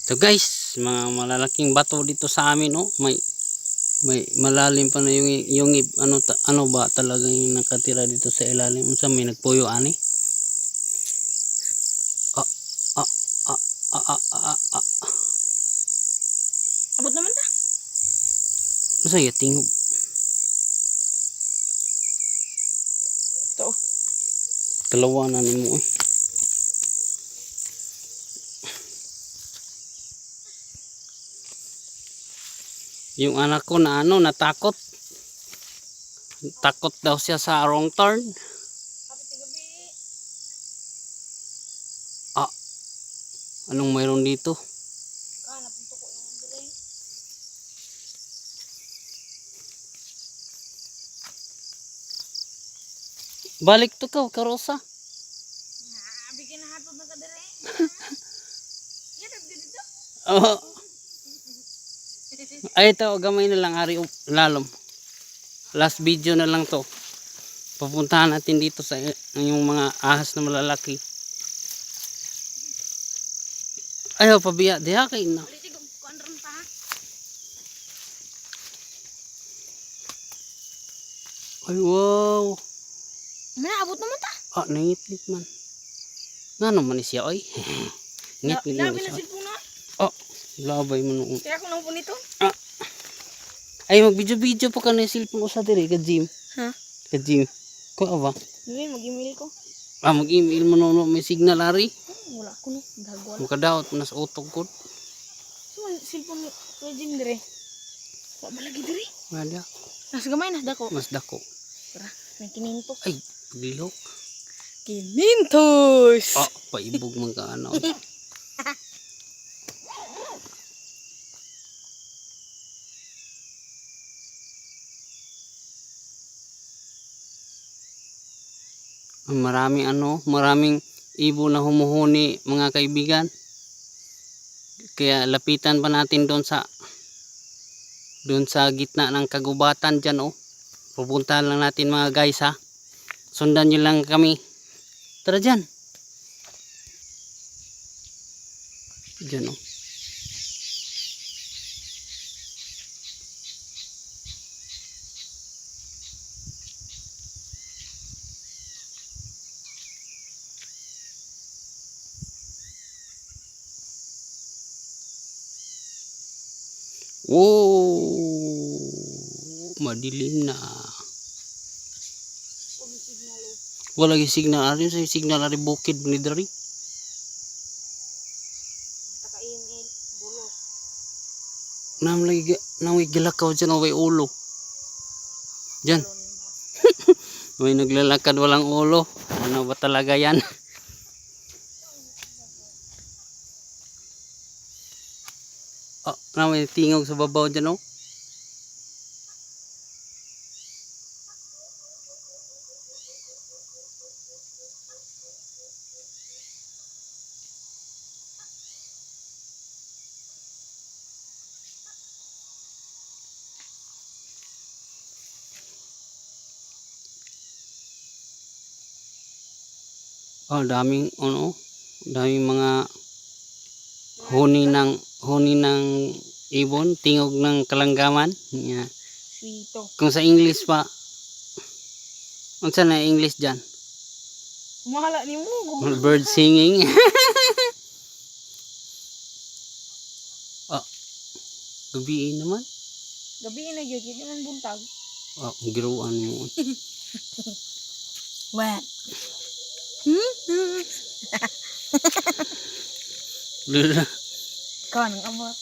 So guys, mga malalaking bato dito sa amin, oh. May malalim pa na yung ano ba talaga yung nakatira dito sa ilalim. Unsa may nagpuyo ani? Ah, ah, ah, ah, ah, ah, ah. Abot naman ta. Masaya tingog. Ito. Kalawa na nimo eh. Yung anak ko na natakot. Takot daw siya sa wrong turn. Kapit gabi. Ah, anong mayroon dito? Kana punto ko lang dire. Balik to ka, karosa. Bigyan na hatod na ka dire. Yan dito. Oh. Ay ito, gamay na lang ari lalom. Last video na lang to. Papuntahan natin dito sa yung mga ahas na malalaki. Ayaw pabiya, diha kay na. Ulitin ko kuandron pa. Ay wow. Mana abot naman ta. Ah, nangitlit man. Ngano man ni siya oy. Ngitlit man Labi na siya. silpon na. Oh, labay mo noon. Kaya ako nang punito. Ah. Ay mag video pa ka na cellphone ko sa dire ka gym. Ha? Ka gym. Ko ba? Dili mag-email ko. Ah, mag-email mo no may signal ari. Wala ko no. Dagwal. Makadaot mo na sa utog ko. So silpon ko jim dire. Wa malagi dire. Wala. Nas gamay na dako. Mas dako. Tara, may kininto. Ay, paglilok. Kinintos. Ah, paibog man ka ano. Maraming ibon na humuhuni mga kaibigan. Kaya lapitan pa natin doon sa gitna ng kagubatan diyan oh. Pupuntahan lang natin mga guys ha. Sundan niyo lang kami. Tara diyan. Diyan oh. Wow, madilim na. Wala lagi signal ari sa signal ari bukid ni dari. Taka-email bulos. Nang gilakaw diyan way ulo. Diyan. May naglalakad walang ulo. Ano ba talaga yan? Oh, may tingog sa babaw dyan oh. Oh, daming mga huni ng ibon, tingog ng kalanggaman. Yeah. Sweeto. Kung sa English pa, unsa na English dyan? Mahala ni mo. Bird singing. Oh, gabi naman. Gabi na gyud gyud man buntag. Oh, giruan mo. What? Lula. Kan abot.